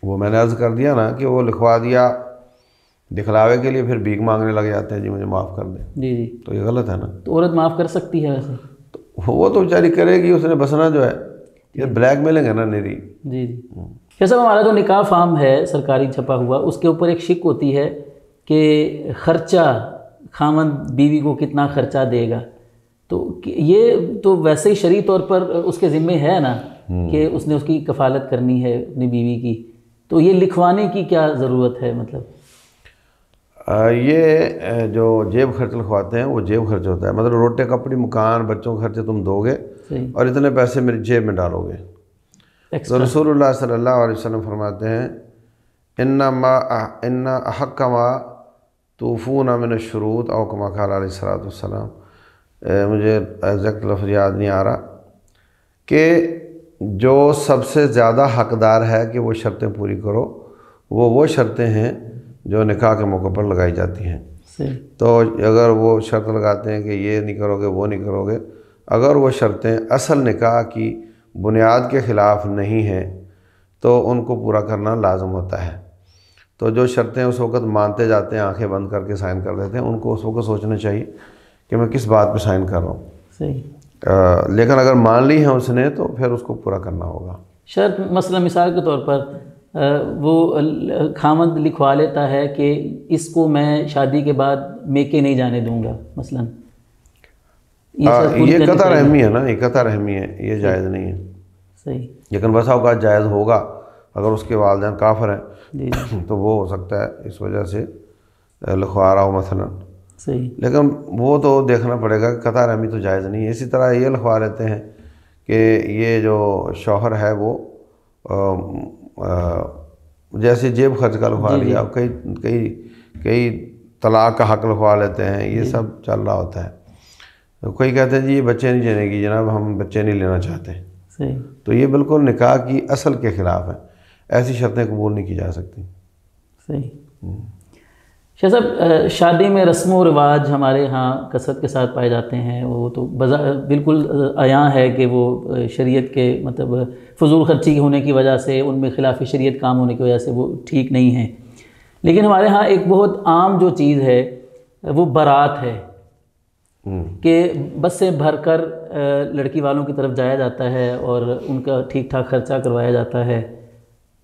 وہ میں نے عرض کر دیا نا کہ وہ لکھوا دیا دکھلاوے کے لیے، پھر بھیک مانگنے لگ جاتے ہیں جی مجھے معاف کر دیں، جی جی، تو یہ غلط ہے نا۔ تو عورت معاف کر سکتی ہے ویسے؟ وہ تو بیچاری کرے گی، اس نے بسنا جو ہے، یہ بلیک میلنگ ہے نا نیری۔ جی جی، جیسا ہمارا جو نکاح فارم ہے سرکاری چھپا ہوا، اس کے اوپر ایک شک ہوتی ہے کہ خرچہ خامند بیوی کو کتنا خرچہ دے گا، تو یہ تو ویسے ہی شرعی طور پر اس کے ذمے ہے نا کہ اس نے اس کی کفالت کرنی ہے اپنی بیوی کی، تو یہ لکھوانے کی کیا ضرورت ہے؟ مطلب یہ جو جیب خرچ لکھواتے ہیں وہ جیب خرچ ہوتا ہے، مطلب روٹے کپڑی مکان بچوں کے خرچے تم دو گے اور اتنے پیسے میری جیب میں ڈالو گے۔ تو رسول اللہ صلی اللہ علیہ وسلم فرماتے ہیں ان احق ما توفون من الشروط، او کما قال علیہ الصلوۃ والسلام، مجھے ایگزیکٹ لفظ یاد نہیں آ رہا، کہ جو سب سے زیادہ حقدار ہے کہ وہ شرطیں پوری کرو، وہ شرطیں ہیں جو نکاح کے موقع پر لگائی جاتی ہیں۔ تو اگر وہ شرط لگاتے ہیں کہ یہ نہیں کرو گے، وہ نہیں کرو گے، اگر وہ شرطیں اصل نکاح کی بنیاد کے خلاف نہیں ہیں تو ان کو پورا کرنا لازم ہوتا ہے۔ تو جو شرطیں اس وقت مانتے جاتے ہیں، آنکھیں بند کر کے سائن کر دیتے ہیں، ان کو اس وقت سوچنا چاہیے کہ میں کس بات پہ سائن کر رہا ہوں۔ لیکن اگر مان لی ہے اس نے تو پھر اس کو پورا کرنا ہوگا۔ شرط مثلا مثال کے طور پر وہ خامند لکھوا لیتا ہے کہ اس کو میں شادی کے بعد میکے نہیں جانے دوں گا مثلا، یہ قطع رحمی ہے نا، یہ قطع رحمی ہے، یہ جائز نہیں ہے۔ صحیح، لیکن بسا اوقات جائز ہوگا، اگر اس کے والدین کافر ہیں تو وہ ہو سکتا ہے اس وجہ سے لکھوا رہا ہو مثلا. صحیح. لیکن وہ تو دیکھنا پڑے گا کہ قطع رحمی تو جائز نہیں ہے. اسی طرح یہ لکھوا لیتے ہیں کہ یہ جو شوہر ہے وہ جیسے جیب خرچ کا لکھوا لیا، کئی طلاق کا حق لکھوا لیتے ہیں، یہ سب چل رہا ہوتا ہے. کوئی کہتے ہیں جی یہ بچے نہیں دینے کی، جناب ہم بچے نہیں لینا چاہتے. صحیح. تو یہ بالکل نکاح کی اصل کے خلاف ہے، ایسی شرطیں قبول نہیں کی جا سکتی. صحیح. شاہ صاحب، شادی میں رسم و رواج ہمارے ہاں کثرت کے ساتھ پائے جاتے ہیں، وہ تو بالکل عیاں ہے کہ وہ شریعت کے مطلب فضول خرچی ہونے کی وجہ سے، ان میں خلاف شریعت کام ہونے کی وجہ سے وہ ٹھیک نہیں ہیں. لیکن ہمارے ہاں ایک بہت عام جو چیز ہے وہ بارات ہے کہ بس سے بھر کر لڑکی والوں کی طرف جایا جاتا ہے اور ان کا ٹھیک ٹھاک خرچہ کروایا جاتا ہے.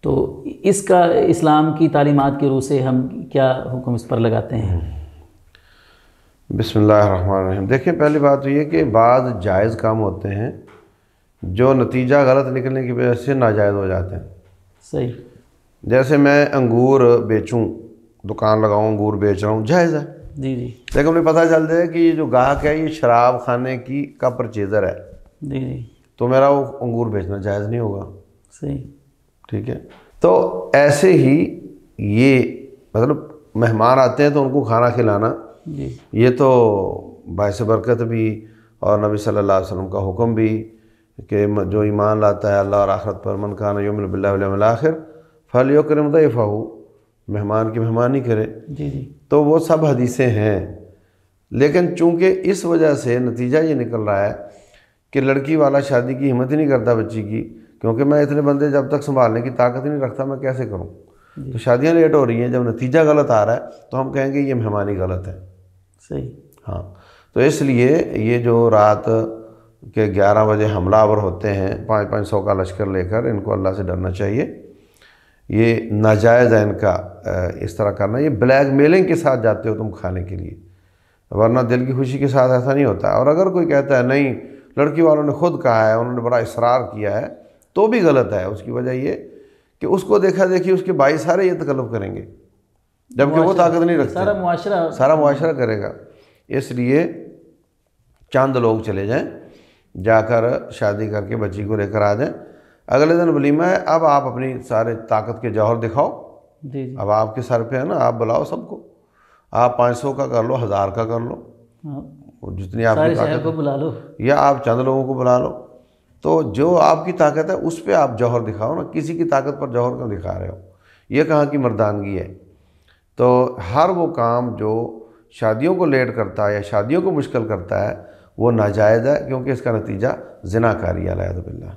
تو اس کا اسلام کی تعلیمات کی روح سے ہم کیا حکم اس پر لگاتے ہیں؟ بسم اللہ الرحمن الرحیم. دیکھیں، پہلی بات تو یہ کہ بعض جائز کام ہوتے ہیں جو نتیجہ غلط نکلنے کی وجہ سے ناجائز ہو جاتے ہیں. صحیح. جیسے میں انگور بیچوں، دکان لگاؤں انگور بیچ رہا ہوں، جائز ہے. جی جی. لیکن مجھے پتہ چل جائے کہ یہ جو گاہک ہے یہ شراب خانے کا پرچیزر ہے، جی جی، تو میرا وہ انگور بیچنا جائز نہیں ہوگا. صحیح. ٹھیک ہے. تو ایسے ہی یہ مطلب مہمان آتے ہیں تو ان کو کھانا کھلانا، جی، یہ تو باعث برکت بھی، اور نبی صلی اللہ علیہ وسلم کا حکم بھی کہ جو ایمان لاتا ہے اللہ اور آخرت پر، من کان یؤمن باللہ والیوم الآخر فلیکرم ضیفہ، مہمان کی مہمانی کرے. جی جی. تو وہ سب حدیثیں ہیں. لیکن چونکہ اس وجہ سے نتیجہ یہ نکل رہا ہے کہ لڑکی والا شادی کی ہمت ہی نہیں کرتا بچی کی، کیونکہ میں اتنے بندے جب تک سنبھالنے کی طاقت ہی نہیں رکھتا میں کیسے کروں. تو شادیاں لیٹ ہو رہی ہیں، جب نتیجہ غلط آ رہا ہے تو ہم کہیں گے یہ مہمانی غلط ہے. صحیح. ہاں. تو اس لیے یہ جو رات کے 11 بجے حملہ آور ہوتے ہیں 500 کا لشکر لے کر، ان کو اللہ سے ڈرنا چاہیے. یہ ناجائز ہے ان کا اس طرح کرنا. یہ بلیک میلنگ کے ساتھ جاتے ہو تم کھانے کے لیے، ورنہ دل کی خوشی کے ساتھ ایسا نہیں ہوتا. اور اگر کوئی کہتا ہے نہیں لڑکی والوں نے خود کہا ہے، انہوں نے بڑا اصرار کیا ہے، تو بھی غلط ہے. اس کی وجہ یہ کہ اس کو دیکھا دیکھی اس کے بھائی سارے یہ تکلف کریں گے، جبکہ وہ طاقت نہیں رکھتے. سارا معاشرہ کرے گا. اس لیے چند لوگ چلے جائیں، جا کر شادی کر کے بچی کو لے کر آ جائیں. اگلے دن ولیمہ ہے، اب آپ اپنی سارے طاقت کے جوہر دکھاؤ. جی جی. اب آپ کے سر پہ ہے نا، آپ بلاؤ سب کو. آپ 500 کا کر لو، 1000 کا کر لو، جتنی آپ کی طاقت کو بلا لو، یا آپ چند لوگوں کو بلا لو. تو جو آپ کی طاقت ہے اس پہ آپ جوہر دکھاؤ نا. کسی کی طاقت پر جوہر کیوں دکھا رہے ہو؟ یہ کہاں کی مردانگی ہے؟ تو ہر وہ کام جو شادیوں کو لیٹ کرتا ہے یا شادیوں کو مشکل کرتا ہے وہ ناجائز ہے، کیونکہ اس کا نتیجہ زنا کاری ہے، الیاذ باللہ.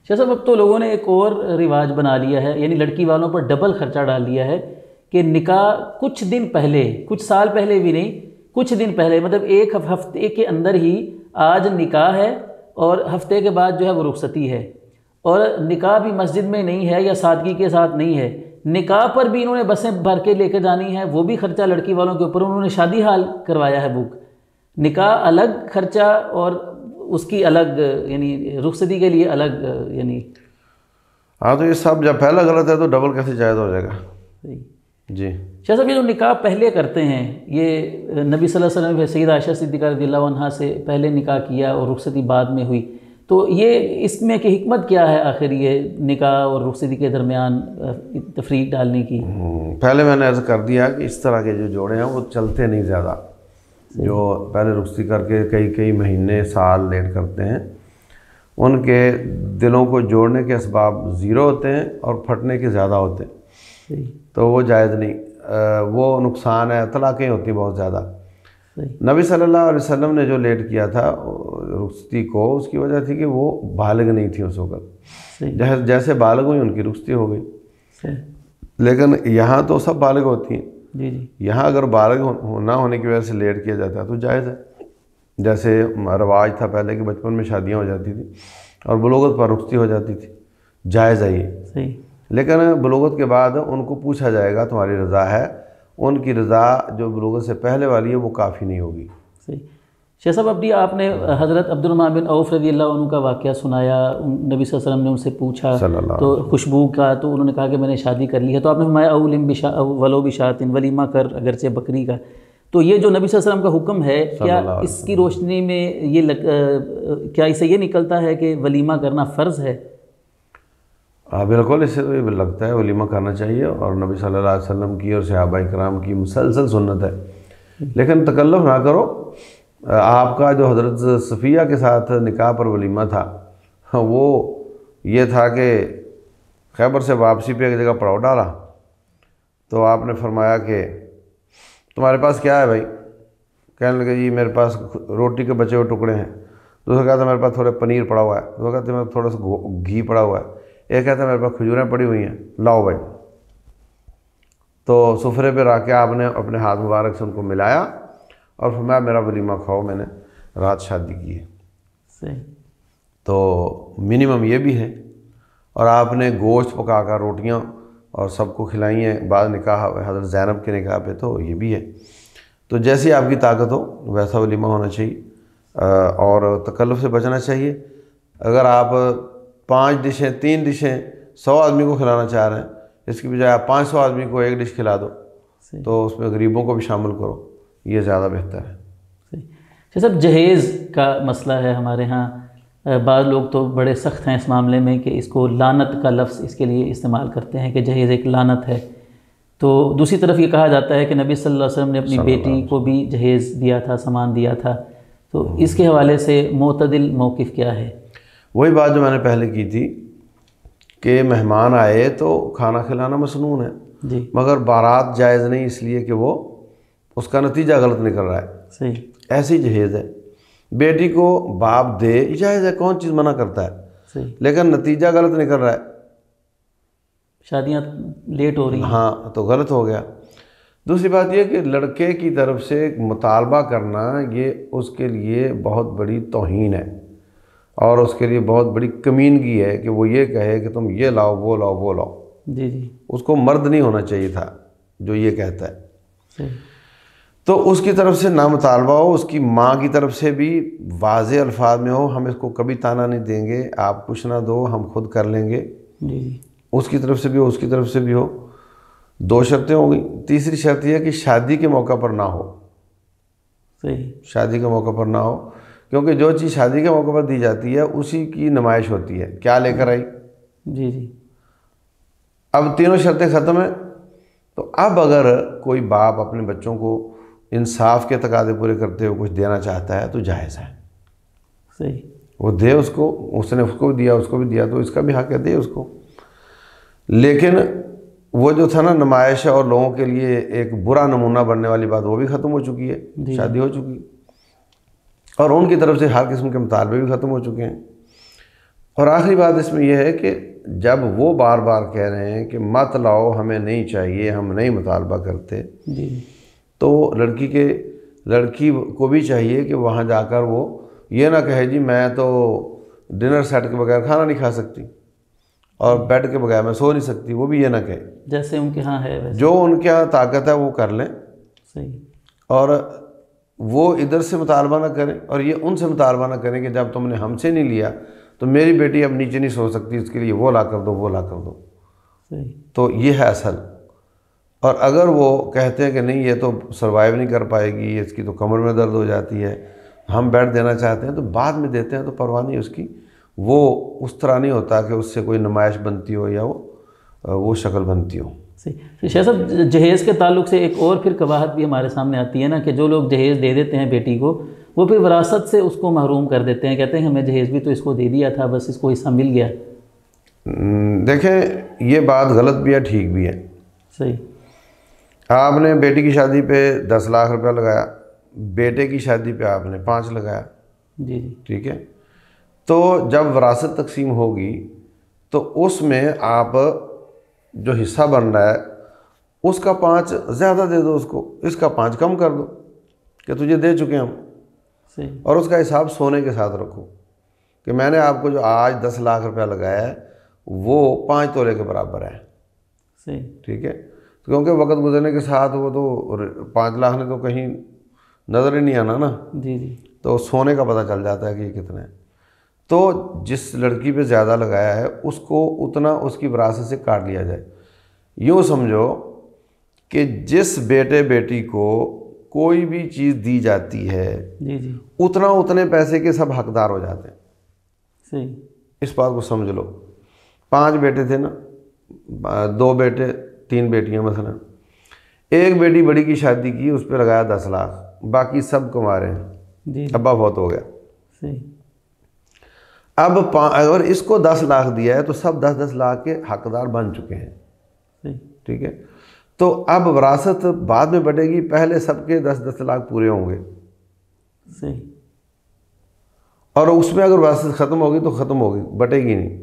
شاہ صاحب، اب تو لوگوں نے ایک اور رواج بنا لیا ہے، یعنی لڑکی والوں پر ڈبل خرچہ ڈال دیا ہے کہ نکاح کچھ دن پہلے، کچھ سال پہلے بھی نہیں، کچھ دن پہلے، مطلب ایک ہفتے کے اندر ہی آج نکاح ہے اور ہفتے کے بعد جو ہے وہ رخصتی ہے. اور نکاح بھی مسجد میں نہیں ہے یا سادگی کے ساتھ نہیں ہے، نکاح پر بھی انہوں نے بسیں بھر کے لے کے جانی ہے، وہ بھی خرچہ لڑکی والوں کے اوپر. انہوں نے شادی حال کروایا ہے بک. نکاح الگ خرچہ اور اس کی الگ، یعنی رخصتی کے لیے الگ، یعنی ہاں. تو یہ سب جب پہلا غلط ہے تو ڈبل کیسے جائز ہو جائے گا؟ جی. شاہ صاحب، یہ جو نکاح پہلے کرتے ہیں، یہ نبی صلی اللہ علیہ وسلم نے سیدہ عائشہ صدیقہ رضی اللہ عنہا سے پہلے نکاح کیا اور رخصتی بعد میں ہوئی. تو یہ اس میں کہ حکمت کیا ہے آخر یہ نکاح اور رخصتی کے درمیان تفریق ڈالنے کی؟ پہلے میں نے عرض کر دیا کہ اس طرح کے جو جوڑے ہیں وہ چلتے نہیں زیادہ. جو پہلے رخصتی کر کے کئی مہینے سال لیٹ کرتے ہیں، ان کے دلوں کو جوڑنے کے اسباب زیرو ہوتے ہیں اور پھٹنے کے زیادہ ہوتے ہیں. تو وہ جائز نہیں، وہ نقصان ہے. طلاقیں ہوتی ہیں بہت زیادہ. نبی صلی اللہ علیہ وسلم نے جو لیٹ کیا تھا رخصتی کو، اس کی وجہ تھی کہ وہ بالغ نہیں تھی اس وقت. جیسے بالغ ہوئی ان کی رخصتی ہو گئی. لیکن یہاں تو سب بالغ ہوتی ہیں. یہاں اگر بالغ نہ ہونے کی وجہ سے لیٹ کیا جاتا ہے تو جائز ہے. جیسے رواج تھا پہلے کہ بچپن میں شادیاں ہو جاتی تھیں اور بلوغت پر رخصتی ہو جاتی تھی، جائز ہے یہ. لیکن بلوغت کے بعد ان کو پوچھا جائے گا تمہاری رضا ہے. ان کی رضا جو بلوغت سے پہلے والی ہے وہ کافی نہیں ہوگی. شیخ صاحب ابھی آپ نے حضرت عبد الرحمن بن عوف رضی اللہ عنہ کا واقعہ سنایا، نبی صلی اللہ علیہ وسلم نے ان سے پوچھا تو خوشبو کا، تو انہوں نے کہا کہ میں نے شادی کر لی ہے، تو آپ نے فرمایا اولم ولو بشات، ولیمہ کر اگرچہ بکری کا۔ تو یہ جو نبی صلی اللہ علیہ وسلم کا حکم ہے، کیا اس کی روشنی میں یہ کیا اسے یہ نکلتا ہے کہ ولیمہ کرنا فرض ہے؟ ہاں بالکل، اس سے تو یہ لگتا ہے ولیمہ کرنا چاہیے، اور نبی صلی اللہ علیہ وسلم کی اور صحابہ کرام کی مسلسل سنت ہے۔ لیکن تکلف نہ کرو۔ آپ کا جو حضرت صفیہ کے ساتھ نکاح پر ولیمہ تھا، وہ یہ تھا کہ خیبر سے واپسی پہ ایک جگہ پڑاؤ ڈالا، تو آپ نے فرمایا کہ تمہارے پاس کیا ہے بھائی؟ کہنے لگے جی میرے پاس روٹی کے بچے ہوئے ٹکڑے ہیں۔ دوسرا کہا تھا میرے پاس تھوڑا پنیر پڑا ہوا ہے، دوسرا کہتے ہیں میرے تھوڑا سا گھی پڑا ہوا ہے، ایک کہتا ہے میرے پاس کھجوریں پڑی ہوئی ہیں، لاؤ بھائی۔ تو سفرے پہ رکھ کے آپ نے اپنے ہاتھ مبارک سے ان کو ملایا اور فرمایا میرا ولیمہ کھاؤ، میں نے رات شادی کی ہے۔ صحیح۔ تو منیمم یہ بھی ہے، اور آپ نے گوشت پکا کر روٹیاں اور سب کو کھلائی ہیں۔ بعد نکاح حضرت زینب کے نکاح پہ تو یہ بھی ہے۔ تو جیسی آپ کی طاقت ہو ویسا ولیمہ ہونا چاہیے، اور تکلف سے بچنا چاہیے۔ اگر آپ 5 ڈشیں 3 ڈشیں 100 آدمی کو کھلانا چاہ رہے ہیں، اس کی بجائے آپ 500 آدمی کو ایک ڈش کھلا دو، تو اس میں غریبوں کو بھی شامل کرو، یہ زیادہ بہتر ہے۔ صحیح۔ صاحب جہیز کا مسئلہ ہے ہمارے ہاں، بعض لوگ تو بڑے سخت ہیں اس معاملے میں کہ اس کو لعنت کا لفظ اس کے لیے استعمال کرتے ہیں کہ جہیز ایک لعنت ہے۔ تو دوسری طرف یہ کہا جاتا ہے کہ نبی صلی اللہ علیہ وسلم نے اپنی بیٹی کو بھی جہیز دیا تھا، سامان دیا تھا، تو اس کے حوالے سے معتدل موقف کیا ہے؟ وہی بات جو میں نے پہلے کی تھی کہ مہمان آئے تو کھانا کھلانا مسنون ہے، جی، مگر بارات جائز نہیں، اس لیے کہ وہ اس کا نتیجہ غلط نکل رہا ہے۔ صحیح۔ ایسی جہیز ہے، بیٹی کو باپ دے جائز ہے، کون چیز منع کرتا ہے، صحیح، لیکن نتیجہ غلط نکل رہا ہے، شادیاں لیٹ ہو رہی ہیں، ہاں تو غلط ہو گیا۔ دوسری بات یہ کہ لڑکے کی طرف سے مطالبہ کرنا یہ اس کے لیے بہت بڑی توہین ہے، اور اس کے لیے بہت بڑی کمینگی ہے کہ وہ یہ کہے کہ تم یہ لاؤ وہ لاؤ وہ لاؤ۔ جی جی، اس کو مرد نہیں ہونا چاہیے تھا جو یہ کہتا ہے۔ صحیح۔ تو اس کی طرف سے نہ مطالبہ ہو، اس کی ماں کی طرف سے بھی واضح الفاظ میں ہو، ہم اس کو کبھی تانا نہیں دیں گے، آپ کچھ نہ دو، ہم خود کر لیں گے، جی جی، اس کی طرف سے بھی ہو، اس کی طرف سے بھی ہو۔ 2 شرطیں ہو گئی۔ تیسری شرط یہ ہے کہ شادی کے موقع پر نہ ہو، صحیح، شادی کے موقع پر نہ ہو، کیونکہ جو چیز شادی کے موقع پر دی جاتی ہے اسی کی نمائش ہوتی ہے، کیا لے کر آئی۔ جی جی، اب تینوں شرطیں ختم ہیں، تو اب اگر کوئی باپ اپنے بچوں کو انصاف کے تقاضے پورے کرتے ہوئے کچھ دینا چاہتا ہے تو جائز ہے، صحیح، وہ دے، اس کو، اس نے اس کو بھی دیا، اس کو بھی دیا، تو اس کا بھی حق ہے، دے اس کو۔ لیکن وہ جو تھا نا نمائش اور لوگوں کے لیے ایک برا نمونہ بننے والی بات، وہ بھی ختم ہو چکی ہے، شادی ہو چکی، اور ان کی طرف سے ہر قسم کے مطالبے بھی ختم ہو چکے ہیں۔ اور آخری بات اس میں یہ ہے کہ جب وہ بار بار کہہ رہے ہیں کہ مت لاؤ، ہمیں نہیں چاہیے، ہم نہیں مطالبہ کرتے، جی، تو لڑکی کو بھی چاہیے کہ وہاں جا کر وہ یہ نہ کہے جی میں تو ڈنر سیٹ کے بغیر کھانا نہیں کھا سکتی اور بیڈ کے بغیر میں سو نہیں سکتی، وہ بھی یہ نہ کہے، جیسے ان کے ہاں ہے ویسے، جو ان کے ہاں طاقت ہے وہ کر لیں، صحیح، اور وہ ادھر سے مطالبہ نہ کریں، اور یہ ان سے مطالبہ نہ کریں کہ جب تم نے ہم سے نہیں لیا تو میری بیٹی اب نیچے نہیں سو سکتی، اس کے لیے وہ لا کر دو، وہ لا کر دو۔ صحیح، تو یہ ہے اصل۔ اور اگر وہ کہتے ہیں کہ نہیں یہ تو سروائیو نہیں کر پائے گی، اس کی تو کمر میں درد ہو جاتی ہے، ہم بیڈ دینا چاہتے ہیں تو بعد میں دیتے ہیں، تو پرواہ نہیں اس کی، وہ اس طرح نہیں ہوتا کہ اس سے کوئی نمائش بنتی ہو یا وہ شکل بنتی ہو۔ صحیح۔ شاہ صاحب جہیز کے تعلق سے ایک اور پھر قباحت بھی ہمارے سامنے آتی ہے نا کہ جو لوگ جہیز دے دیتے ہیں بیٹی کو، وہ پھر وراثت سے اس کو محروم کر دیتے ہیں، کہتے ہیں ہمیں جہیز بھی تو اس کو دے دیا تھا، بس اس کو حصہ مل گیا۔ دیکھیں یہ بات غلط بھی ہے، ٹھیک بھی ہے۔ صحیح، آپ نے بیٹی کی شادی پہ 10 لاکھ روپیہ لگایا، بیٹے کی شادی پہ آپ نے 5 لگایا، جی جی، ٹھیک ہے، تو جب وراثت تقسیم ہوگی تو اس میں آپ جو حصہ بن رہا ہے اس کا 5 زیادہ دے دو، اس کو، اس کا 5 کم کر دو کہ تجھے دے چکے ہم، صحیح، اور اس کا حساب سونے کے ساتھ رکھو کہ میں نے آپ کو جو آج 10 لاکھ روپیہ لگایا ہے وہ 5 تولے کے برابر ہے، صحیح، ٹھیک ہے، کیونکہ وقت گزرنے کے ساتھ وہ تو 5 لاکھ نے تو کہیں نظر ہی نہیں آنا نا، جی جی، تو سونے کا پتہ چل جاتا ہے کہ یہ کتنے ہیں. تو جس لڑکی پہ زیادہ لگایا ہے اس کو اتنا اس کی وراثت سے کاٹ لیا جائے. یوں سمجھو کہ جس بیٹے بیٹی کو کوئی بھی چیز دی جاتی ہے اتنے پیسے کے سب حقدار ہو جاتے ہیں. صحیح. اس بات کو سمجھ لو. 5 بیٹے تھے نا, 2 بیٹے 3 بیٹیاں مثلا, ایک بیٹی بڑی کی شادی کی, اس پہ لگایا 10 لاکھ, باقی سب کما رہے ہیں, ابا بہت ہو گیا. صحیح. اب اگر اس کو 10 لاکھ دیا ہے تو سب 10-10 لاکھ کے حقدار بن چکے ہیں. ٹھیک ہے. تو اب وراثت بعد میں بٹے گی, پہلے سب کے 10-10 لاکھ پورے ہوں گے. صحیح. اور اس میں اگر وراثت ختم ہوگی تو ختم ہوگی, بٹے گی نہیں.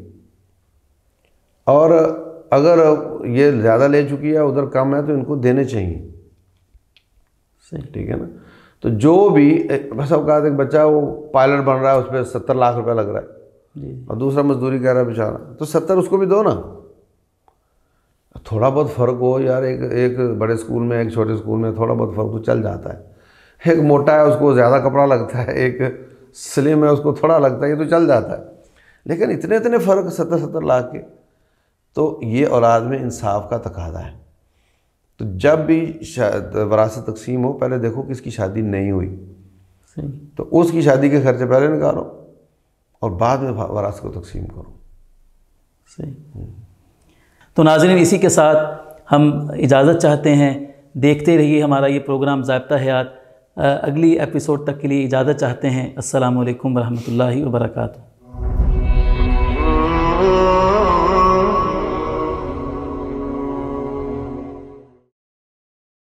اور اگر یہ زیادہ لے چکی ہے, ادھر کم ہے, تو ان کو دینے چاہیے. صحیح. ٹھیک ہے نا. تو جو بھی بس اوقات ایک بچہ وہ پائلٹ بن رہا ہے, اس پہ 70 لاکھ روپے لگ رہا ہے, اور دوسرا مزدوری کر رہا ہے بیچارہ, تو 70 اس کو بھی دو نا. تھوڑا بہت فرق ہو یار, ایک بڑے اسکول میں ایک چھوٹے اسکول میں تھوڑا بہت فرق تو چل جاتا ہے. ایک موٹا ہے اس کو زیادہ کپڑا لگتا ہے, ایک سلم ہے اس کو تھوڑا لگتا ہے, یہ تو چل جاتا ہے. لیکن اتنے فرق 70-70 لاکھ کے, تو یہ اولاد میں انصاف کا تقاضا ہے. تو جب بھی وراثت تقسیم ہو, پہلے دیکھو کس کی شادی نہیں ہوئی, تو اس کی شادی کے خرچے پہلے نکالو اور بعد میں وراثت کو تقسیم کرو. صحیح. تو ناظرین, اسی کے ساتھ ہم اجازت چاہتے ہیں. دیکھتے رہیے ہمارا یہ پروگرام ضابطہ حیات. اگلی ایپیسوڈ تک کے لیے اجازت چاہتے ہیں. السلام علیکم ورحمۃ اللہ وبرکاتہ.